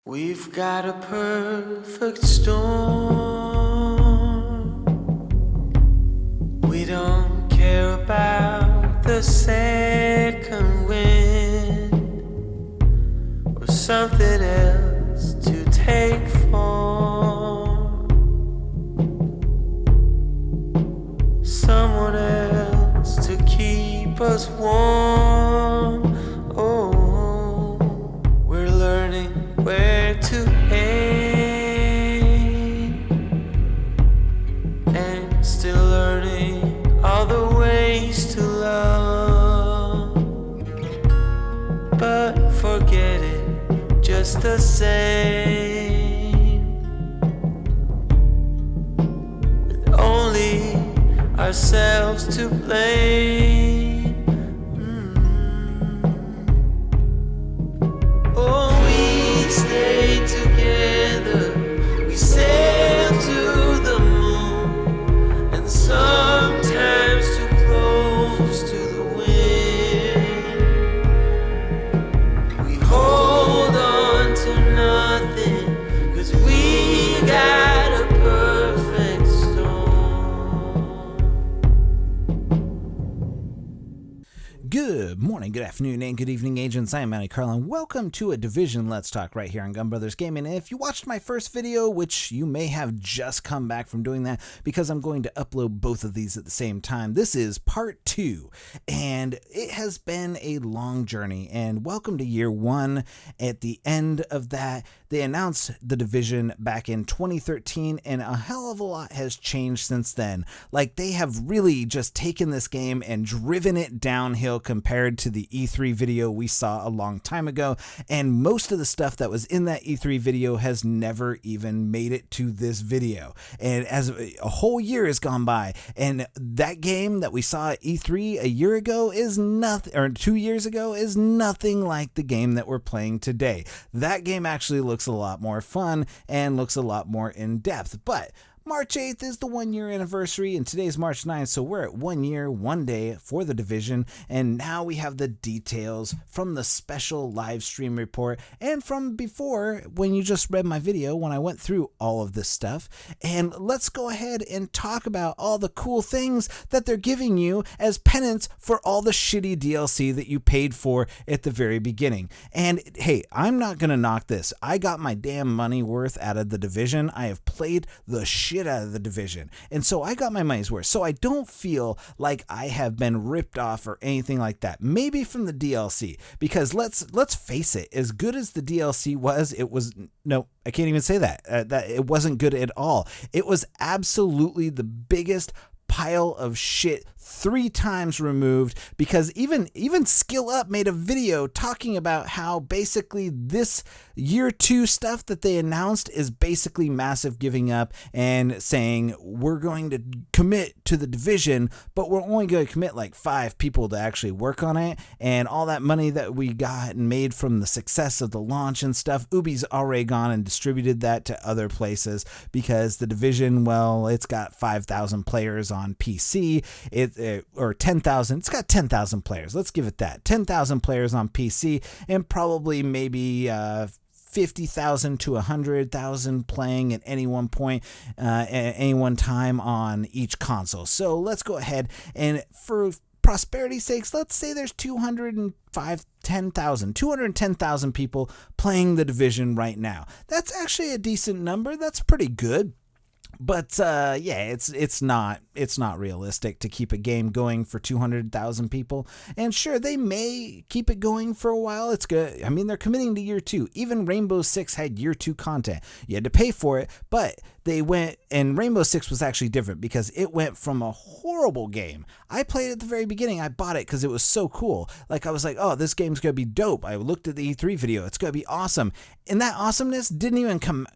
We've got a perfect storm. We don't care about the second wind or something else to take form. Someone else to keep us warm. Oh, we're learning where to aim and still learning all the ways to love, but forget it just the same, with only ourselves to blame. Oh, we stay together, we sail to the moon, and sometimes too close to the wind. We hold on to nothing, 'cause we got a perfect storm. Good morning, good afternoon, and good evening, agents. I am Matty Carlin. Welcome to a Division Let's Talk right here on Gun Brothers Gaming. And if you watched my first video, which you may have just come back from doing that because I'm going to upload both of these at the same time, this is part 2, and it has been a long journey. And welcome to year 1. At the end of that, they announced the Division back in 2013, and a hell of a lot has changed since then. Like, they have really just taken this game and driven it downhill compared to the E3 video we saw a long time ago, and most of the stuff that was in that E3 video has never even made it to this video. And as a whole year has gone by, and that game that we saw at E3 a year ago is nothing, or 2 years ago is nothing like the game that we're playing today. That game actually looks a lot more fun and looks a lot more in depth, but March 8th is the 1-year anniversary, and today's March 9th, so we're at 1 year, 1 day for the Division, and now we have the details from the special live stream report and from before when you just read my video when I went through all of this stuff. And let's go ahead and talk about all the cool things that they're giving you as penance for all the shitty DLC that you paid for at the very beginning. And hey, I'm not gonna knock this. I got my damn money worth out of the Division. I have played the shit out of the Division, and so I got my money's worth, so I don't feel like I have been ripped off or anything like that. Maybe from the DLC, because let's face it, as good as the DLC was, it was, no, I can't even say that that it wasn't good at all. It was absolutely the biggest pile of shit 3 times removed, because even Skill Up made a video talking about how basically this year 2 stuff that they announced is basically massive giving up and saying we're going to commit to the Division, but we're only going to commit like 5 people to actually work on it, and all that money that we got and made from the success of the launch and stuff, Ubi's already gone and distributed that to other places, because the Division, well, it's got 5,000 players on PC, or 10,000, it's got 10,000 players, let's give it that, 10,000 players on PC, and probably maybe 50,000 to 100,000 playing at any one point, at any one time on each console. So let's go ahead and, for prosperity's sakes, let's say there's 210,000 people playing the Division right now. That's actually a decent number. That's pretty good. But yeah, it's not realistic to keep a game going for 200,000 people. And sure, they may keep it going for a while. It's good. I mean, they're committing to year 2. Even Rainbow Six had year 2 content. You had to pay for it, but they went, and Rainbow Six was actually different because it went from a horrible game. I played it at the very beginning. I bought it because it was so cool. Like, I was like, oh, this game's gonna be dope. I looked at the E3 video. It's gonna be awesome. And that awesomeness didn't even come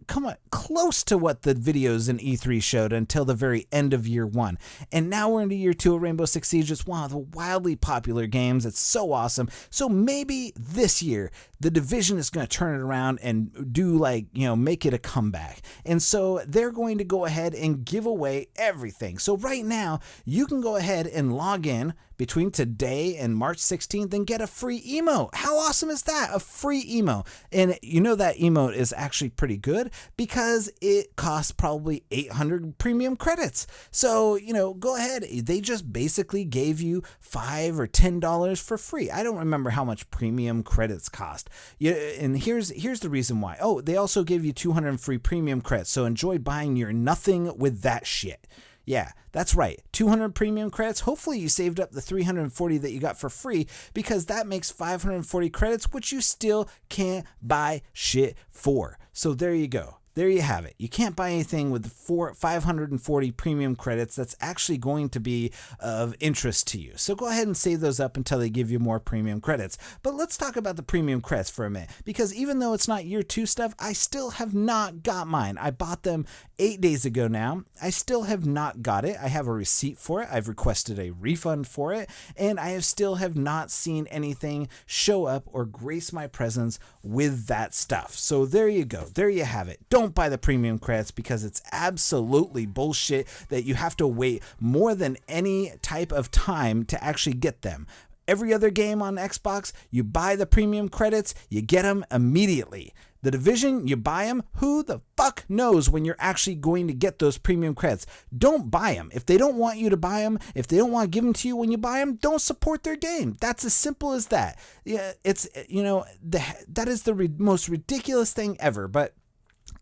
close to what the videos in E3 showed until the very end of year 1. And now we're into year 2 of Rainbow Six Siege. It's one of the wildly popular games. It's so awesome. So maybe this year, the Division is going to turn it around and do, like, you know, make it a comeback. And so they're going to go ahead and give away everything. So right now, you can go ahead and log in, between today and March 16th and get a free emote. How awesome is that? A free emote. And you know that emote is actually pretty good because it costs probably 800 premium credits. So, go ahead. They just basically gave you $5 or $10 for free. I don't remember how much premium credits cost. Yeah, and here's the reason why. Oh, they also gave you 200 free premium credits. So enjoy buying your nothing with that shit. Yeah, that's right. 200 premium credits. Hopefully you saved up the 340 that you got for free, because that makes 540 credits, which you still can't buy shit for. So there you go. There you have it. You can't buy anything with 540 premium credits that's actually going to be of interest to you. So go ahead and save those up until they give you more premium credits. But let's talk about the premium credits for a minute, because even though it's not year 2 stuff, I still have not got mine. I bought them 8 days ago now. I still have not got it. I have a receipt for it. I've requested a refund for it, and I still have not seen anything show up or grace my presence with that stuff. So there you go. There you have it. Don't buy the premium credits, because it's absolutely bullshit that you have to wait more than any type of time to actually get them. Every other game on Xbox, you buy the premium credits, you get them immediately. The Division, you buy them, who the fuck knows when you're actually going to get those premium credits. Don't buy them. If they don't want you to buy them, if they don't want to give them to you when you buy them, don't support their game. That's as simple as that. Yeah, it's, that is the most ridiculous thing ever, but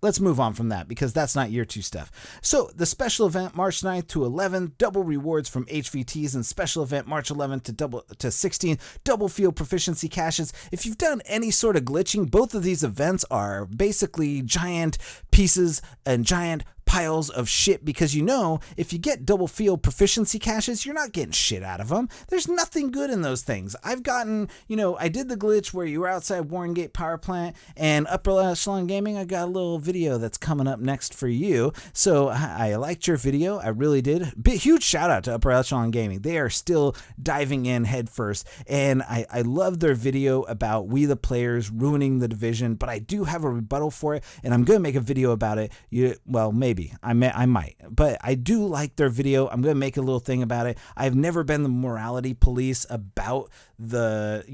let's move on from that, because that's not year 2 stuff. So the special event March 9th to 11th, double rewards from HVTs, and special event March 11th to 16th, double field proficiency caches. If you've done any sort of glitching, both of these events are basically giant pieces and giant piles of shit, because if you get double field proficiency caches, you're not getting shit out of them. There's nothing good in those things. I've gotten, I did the glitch where you were outside Warren Gate Power Plant and Upper Echelon Gaming. I got a little video that's coming up next for you. So I liked your video. I really did. Huge shout out to Upper Echelon Gaming. They are still diving in head first, and I love their video about we the players ruining the Division, but I do have a rebuttal for it, and I'm going to make a video about it. Maybe. I might, but I do like their video. I'm going to make a little thing about it. I've never been the morality police about the,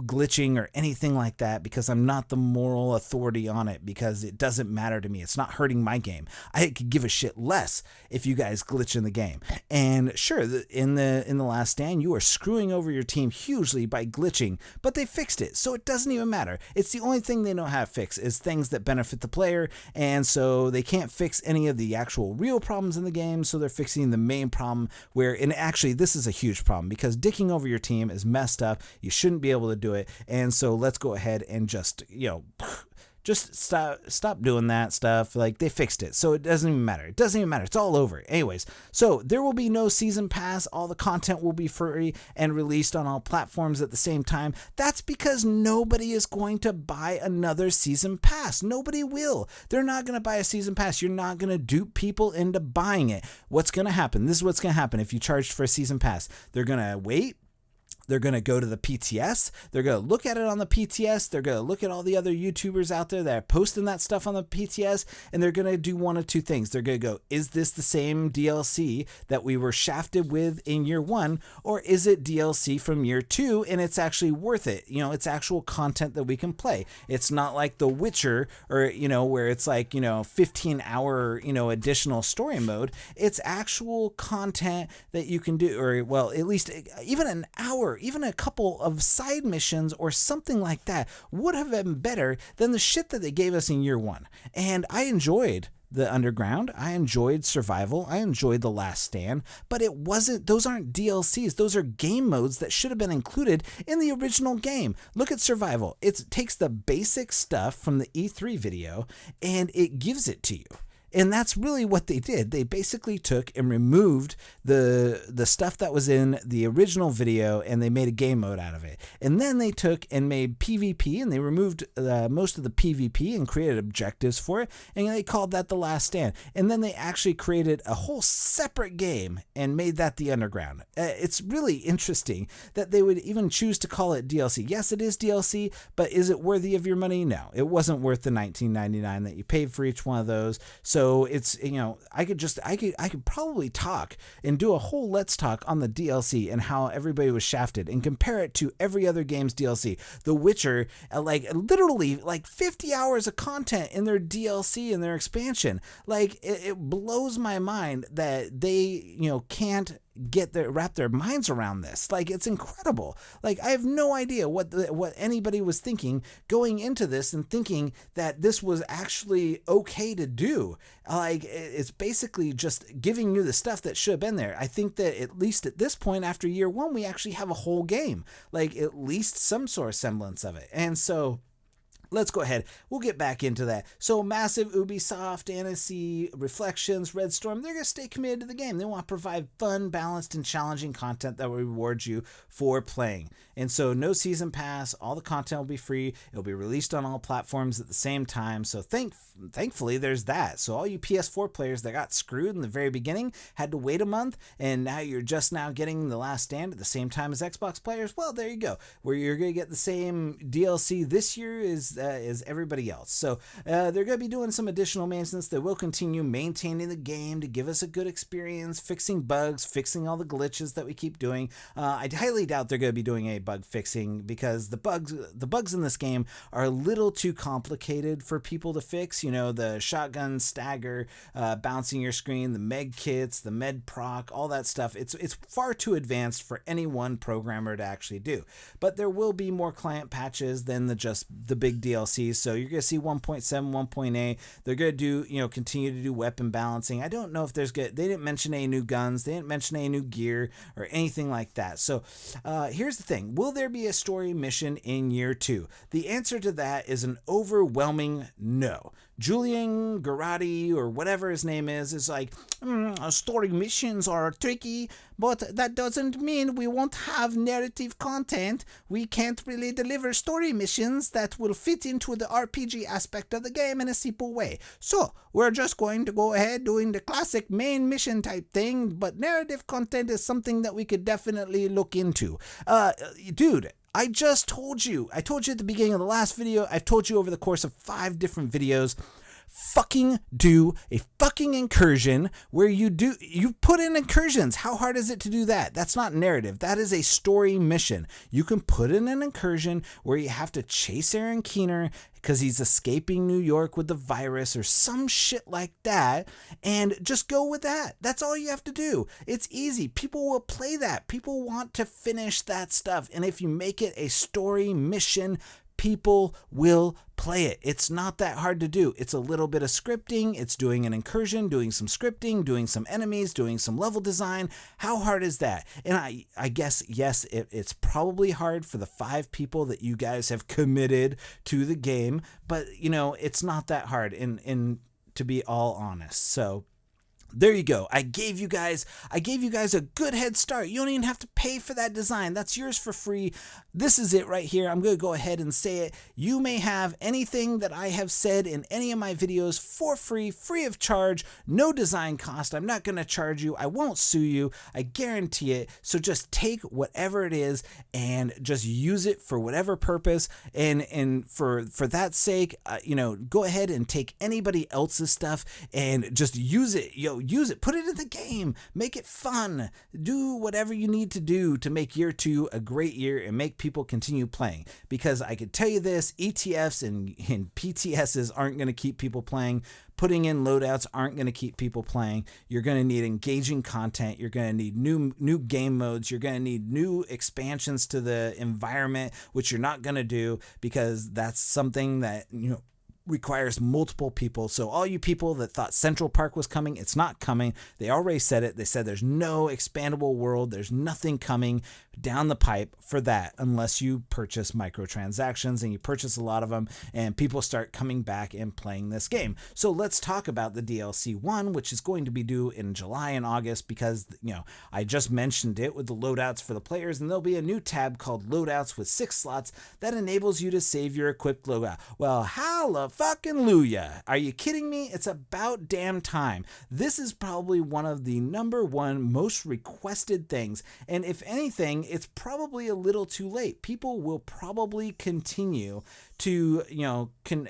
glitching or anything like that, because I'm not the moral authority on it, because it doesn't matter to me. It's not hurting my game. I could give a shit less if you guys glitch in the game. And sure, in the Last Stand, you are screwing over your team hugely by glitching, but they fixed it, so it doesn't even matter. It's the only thing they know how to fix, is things that benefit the player, and so they can't fix any of the actual real problems in the game, so they're fixing the main problem, and actually this is a huge problem, because dicking over your team is messed up. You shouldn't be able to do it, and so let's go ahead and just stop doing that stuff. Like, they fixed it, so it doesn't even matter. It's all over. Anyways, so there will be no season pass. All the content will be free and released on all platforms at the same time. That's because nobody is going to buy another season pass. Nobody will. They're not going to buy a season pass. You're not going to dupe people into buying it. What's going to happen? This is what's going to happen if you charge for a season pass. They're going to wait. They're going to go to the PTS. They're going to look at it on the PTS. They're going to look at all the other YouTubers out there that are posting that stuff on the PTS, and they're going to do one of two things. They're going to go, is this the same DLC that we were shafted with in year 1, or is it DLC from year 2 and it's actually worth it? It's actual content that we can play. It's not like The Witcher, or, where it's like, 15-hour, additional story mode. It's actual content that you can do, or, well, at least even an hour, even a couple of side missions or something like that would have been better than the shit that they gave us in year 1. And I enjoyed the Underground, I enjoyed Survival, I enjoyed The Last Stand, but those aren't DLCs. Those are game modes that should have been included in the original game. Look at Survival. It takes the basic stuff from the E3 video and it gives it to you. And that's really what they did. They basically took and removed the stuff that was in the original video, and they made a game mode out of it. And then they took and made PvP, and they removed most of the PvP and created objectives for it, and they called that The Last Stand. And then they actually created a whole separate game and made that the Underground. It's really interesting that they would even choose to call it DLC. Yes, it is DLC, but is it worthy of your money? No, it wasn't worth the $19.99 that you paid for each one of those. So So it's, I could probably talk and do a whole Let's Talk on the DLC and how everybody was shafted and compare it to every other game's DLC. The Witcher, literally 50 hours of content in their DLC and their expansion. It blows my mind that they, can't wrap their minds around this. It's incredible. I have no idea what anybody was thinking going into this and thinking that this was actually okay to do. It's basically just giving you the stuff that should have been there. I think that at least at this point, after year one, we actually have a whole game, at least some sort of semblance of it. And so let's go ahead. We'll get back into that. So massive Ubisoft, Annecy, Reflections, Red Storm, they're going to stay committed to the game. They want to provide fun, balanced, and challenging content that will reward you for playing. And so no season pass, all the content will be free. It'll be released on all platforms at the same time. So thankfully there's that. So all you PS4 players that got screwed in the very beginning had to wait a month, and now you're just now getting The Last Stand at the same time as Xbox players. Well, there you go. Where you're going to get the same DLC this year is everybody else. So they're going to be doing some additional maintenance. They will continue maintaining the game to give us a good experience, fixing bugs, fixing all the glitches that we keep doing. I highly doubt they're going to be doing a bug fixing, because the bugs in this game are a little too complicated for people to fix. The shotgun stagger, bouncing your screen, the meg kits, the med proc, all that stuff. It's far too advanced for any one programmer to actually do. But there will be more client patches than just the big DLC. So you're going to see 1.7, 1.8. They're going to do, continue to do weapon balancing. I don't know if they didn't mention any new guns. They didn't mention any new gear or anything like that. So here's the thing. Will there be a story mission in year 2? The answer to that is an overwhelming no. Julian Garati, or whatever his name is like, story missions are tricky, but that doesn't mean we won't have narrative content. We can't really deliver story missions that will fit into the RPG aspect of the game in a simple way. So we're just going to go ahead doing the classic main mission type thing, but narrative content is something that we could definitely look into. Dude, I just told you. I told you at the beginning of the last video. I've told you over the course of 5 different videos. Fucking do a fucking incursion where you put in incursions. How hard is it to do that? That's not narrative. That is a story mission. You can put in an incursion where you have to chase Aaron Keener because he's escaping New York with the virus or some shit like that, and just go with that. That's all you have to do. It's easy. People will play that. People want to finish that stuff. And if you make it a story mission, people will play it. It's not that hard to do. It's a little bit of scripting. It's doing an incursion, doing some scripting, doing some enemies, doing some level design. How hard is that? And I guess, yes, it's probably hard for the 5 people that you guys have committed to the game, but it's not that hard, in to be all honest. So there you go. I gave you guys a good head start. You don't even have to pay for that design. That's yours for free. This is it right here. I'm going to go ahead and say it. You may have anything that I have said in any of my videos for free of charge, no design cost. I'm not going to charge you. I won't sue you. I guarantee it. So just take whatever it is and just use it for whatever purpose. And for that sake, go ahead and take anybody else's stuff and just use it. Use it, put it in the game, make it fun, do whatever you need to do to make year 2 a great year and make people continue playing. Because I can tell you this, ETFs and PTSs aren't going to keep people playing. Putting in loadouts aren't going to keep people playing. You're going to need engaging content. You're going to need new game modes. You're going to need new expansions to the environment, which you're not going to do because that's something that, requires multiple people. So all you people that thought Central Park was coming, it's not coming. They already said it. They said there's no expandable world. There's nothing coming down the pipe for that unless you purchase microtransactions, and you purchase a lot of them and people start coming back and playing this game. So let's talk about the DLC 1, which is going to be due in July and August because, I just mentioned it with the loadouts for the players, and there'll be a new tab called Loadouts with 6 slots that enables you to save your equipped loadout. Well, hallelujah. Are you kidding me? It's about damn time. This is probably one of the #1 most requested things, and if anything, it's probably a little too late. People will probably continue to, can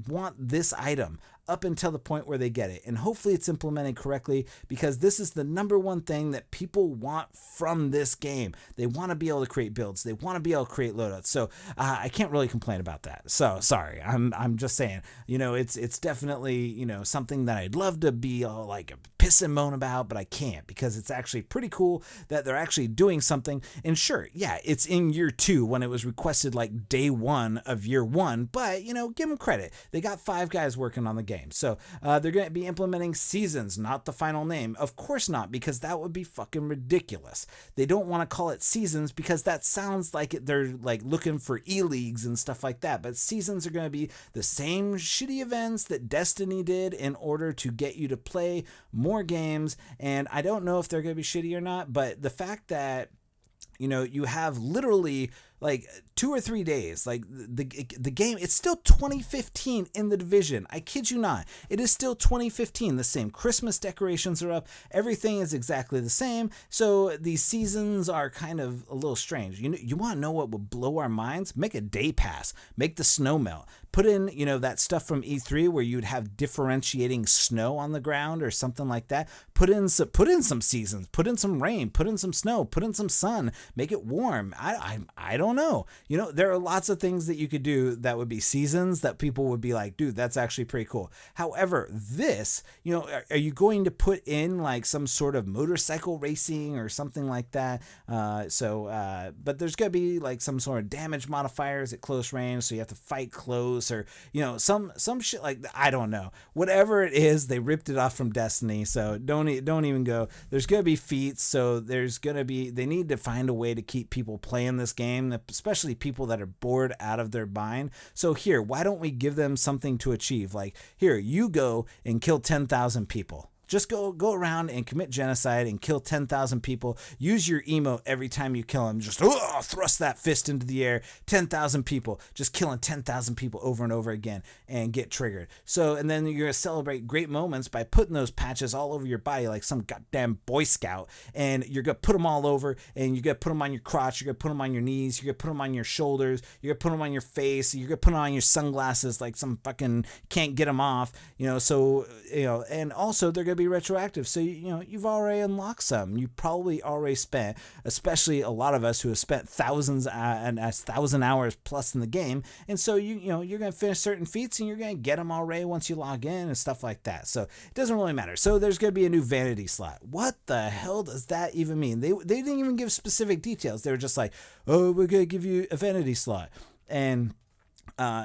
want this item up until the point where they get it. And hopefully it's implemented correctly, because this is the number one thing that people want from this game. They want to be able to create builds. They want to be able to create loadouts. So I can't really complain about that. So sorry, I'm just saying, it's definitely, something that I'd love to be all like piss and moan about, but I can't, because it's actually pretty cool that they're actually doing something. And sure, yeah, it's in year 2 when it was requested like day 1 of year 1, but give them credit. They got 5 guys working on the game. So they're going to be implementing seasons, not the final name. Of course not, because that would be fucking ridiculous. They don't want to call it seasons because that sounds like they're like looking for e-leagues and stuff like that. But seasons are going to be the same shitty events that Destiny did in order to get you to play more games. And I don't know if they're going to be shitty or not, but the fact that you have literally like 2 or 3 days, like the game, it's still 2015 in the Division. I kid you not. It is still 2015. The same Christmas decorations are up. Everything is exactly the same. So these seasons are kind of a little strange. You want to know what would blow our minds? Make a day pass. Make the snow melt. Put in, that stuff from E3 where you'd have differentiating snow on the ground or something like that. Put in some seasons. Put in some rain. Put in some snow. Put in some sun. Make it warm. I don't know. There are lots of things that you could do that would be seasons that people would be like, dude, that's actually pretty cool. However, this, are you going to put in like some sort of motorcycle racing or something like that? But there's going to be like some sort of damage modifiers at close range, so you have to fight close, or some shit like that. I don't know. Whatever it is, they ripped it off from Destiny, so don't even go. There's going to be feats, so they need to find a way to keep people playing this game, especially people that are bored out of their mind. So here, why don't we give them something to achieve? Like, here, you go and kill 10,000 people. Just go around and commit genocide and kill 10,000 people. Use your emote every time you kill them. Just thrust that fist into the air. 10,000 people. Just killing 10,000 people over and over again and get triggered. So, and then you're going to celebrate great moments by putting those patches all over your body like some goddamn Boy Scout. And you're going to put them all over, and you're going to put them on your crotch. You're going to put them on your knees. You're going to put them on your shoulders. You're going to put them on your face. You're going to put them on your sunglasses like some fucking can't get them off. And also they're going to be retroactive, so you've already unlocked some. You probably already spent, especially a lot of us who have spent thousands and 1,000 hours plus in the game, and so you're going to finish certain feats and you're going to get them already once you log in and stuff like that. So it doesn't really matter. So there's going to be a new vanity slot. What the hell does that even mean? They didn't even give specific details. They were just like, oh, we're going to give you a vanity slot. And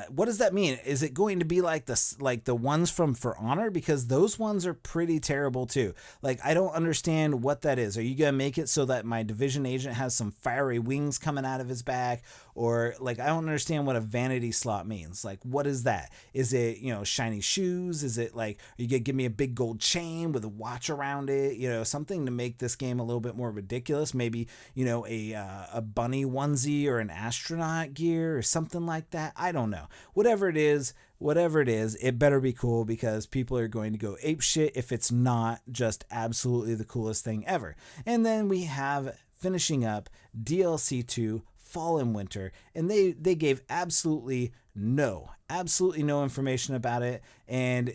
what does that mean? Is it going to be like the ones from For Honor? Because those ones are pretty terrible too. Like, I don't understand what that is. Are you going to make it so that my Division agent has some fiery wings coming out of his back? Or like, I don't understand what a vanity slot means. Like, what is that? Is it, shiny shoes? Is it like, are you going to give me a big gold chain with a watch around it? Something to make this game a little bit more ridiculous. Maybe, a bunny onesie or an astronaut gear or something like that. I don't know. Whatever it is, it better be cool, because people are going to go ape shit if it's not just absolutely the coolest thing ever. And then we have, finishing up, DLC 2 Fall and Winter, and they gave absolutely no information about it. And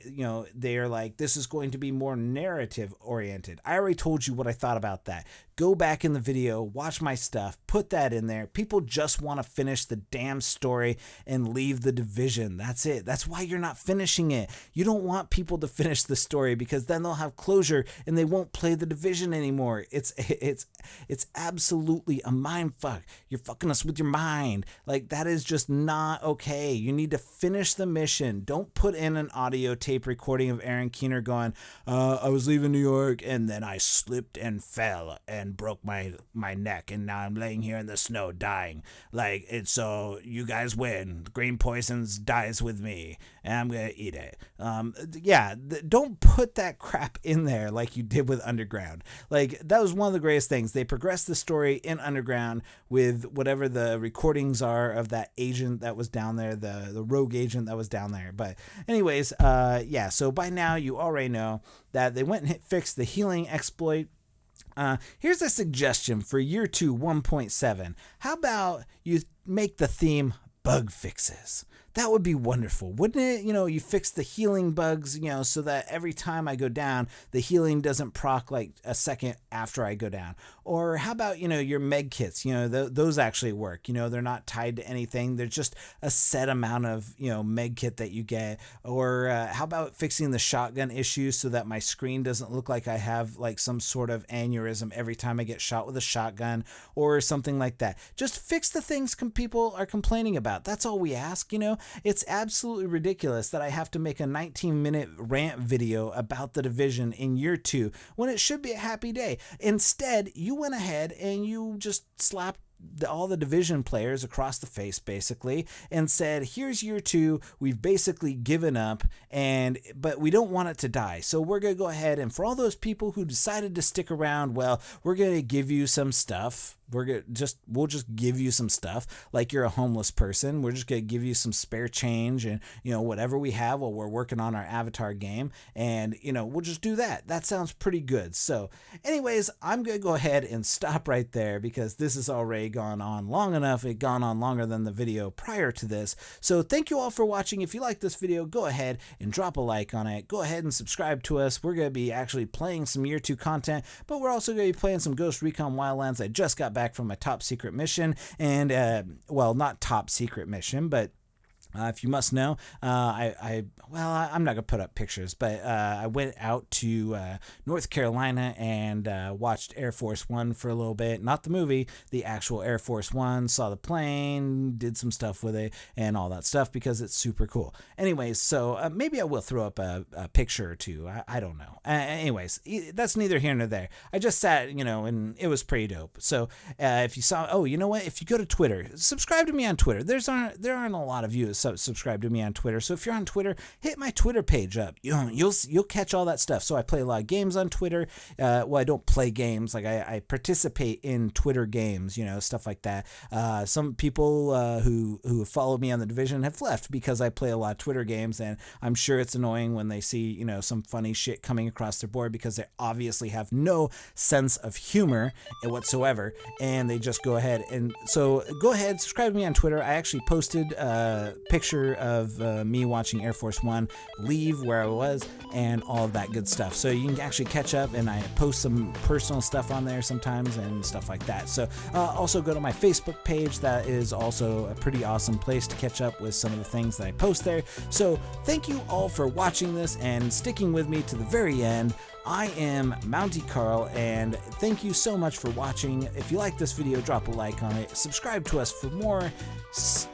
they are like, this is going to be more narrative oriented. I already told you what I thought about that. Go back in the video, watch my stuff, put that in there. People just want to finish the damn story and leave the Division. That's it. That's why you're not finishing it. You don't want people to finish the story, because then they'll have closure and they won't play the Division anymore. It's absolutely a mind fuck. You're fucking us with your mind. Like, that is just not okay. You need to finish the mission. Don't put in an audio tape recording of Aaron Keener going, I was leaving New York and then I slipped and fell and broke my neck, and now I'm laying here in the snow dying. Like, it's so you guys win. Green Poisons dies with me and I'm gonna eat it. Don't put that crap in there like you did with Underground. Like, that was one of the greatest things. They progressed the story in Underground with whatever the recordings are of that agent that was down there, the rogue agent that was down there. But anyways, so by now you already know that they went and fixed the healing exploit. Here's a suggestion for year 2 1.7. How about you make the theme bug fixes? That would be wonderful, wouldn't it? You fix the healing bugs, so that every time I go down, the healing doesn't proc like a second after I go down. Or how about, your med kits, those actually work. They're not tied to anything. They're just a set amount of, med kit that you get. Or how about fixing the shotgun issue so that my screen doesn't look like I have like some sort of aneurysm every time I get shot with a shotgun or something like that. Just fix the things people are complaining about. That's all we ask, It's absolutely ridiculous that I have to make a 19-minute rant video about The Division in year 2 when it should be a happy day. Instead, you went ahead and you just slapped all the Division players across the face basically and said, here's year 2, we've basically given up, but we don't want it to die, so we're going to go ahead, and for all those people who decided to stick around, well, we're going to give you some stuff. We'll just give you some stuff like you're a homeless person. We're just going to give you some spare change and, whatever we have while we're working on our Avatar game. And, we'll just do that. That sounds pretty good. So anyways, I'm going to go ahead and stop right there because this has already gone on long enough. It gone on longer than the video prior to this. So thank you all for watching. If you like this video, go ahead and drop a like on it. Go ahead and subscribe to us. We're going to be actually playing some year 2 content, but we're also going to be playing some Ghost Recon Wildlands. I just got back from my top secret mission, and well, not top secret mission, but if you must know, I'm not gonna put up pictures, but I went out to North Carolina and watched Air Force One for a little bit. Not the movie, the actual Air Force One. Saw the plane, did some stuff with it, and all that stuff because it's super cool. Anyways, so maybe I will throw up a picture or two. I don't know. Anyways, that's neither here nor there. I just sat, and it was pretty dope. So if you saw, you know what? If you go to Twitter, subscribe to me on Twitter. There aren't a lot of you subscribe to me on Twitter. So if you're on Twitter, hit my Twitter page up. You'll catch all that stuff. So I play a lot of games on Twitter. Well, I don't play games. Like I participate in Twitter games, stuff like that. Some people who follow me on The Division have left because I play a lot of Twitter games, and I'm sure it's annoying when they see, some funny shit coming across their board because they obviously have no sense of humor whatsoever, and they just go ahead. And so go ahead, subscribe to me on Twitter. I actually posted a picture of me watching Air Force One leave where I was and all of that good stuff. So you can actually catch up, and I post some personal stuff on there sometimes and stuff like that. So also go to my Facebook page. That is also a pretty awesome place to catch up with some of the things that I post there. So thank you all for watching this and sticking with me to the very end. I am Mounty Carl, and thank you so much for watching. If you like this video, drop a like on it. Subscribe to us for more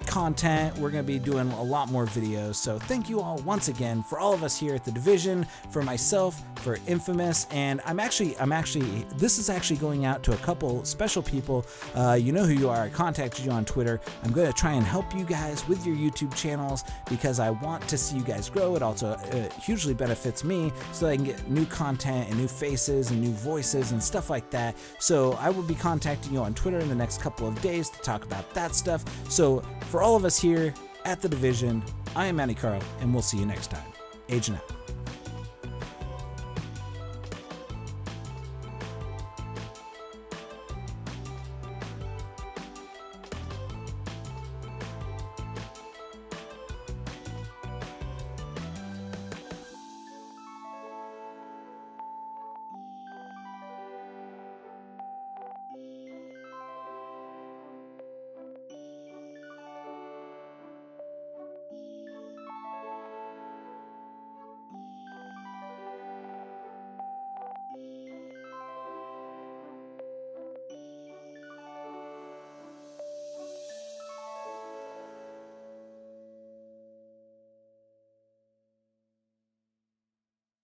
content. We're going to be doing a lot more videos. So thank you all once again for all of us here at The Division, for myself, for Infamous, and this is actually going out to a couple special people. You know who you are. I contacted you on Twitter. I'm going to try and help you guys with your YouTube channels because I want to see you guys grow. It also hugely benefits me so that I can get new content and new faces and new voices and stuff like that. So I will be contacting you on Twitter in the next couple of days to talk about that stuff. So for all of us here at The Division, I am Manny Carl, and we'll see you next time. Agent out.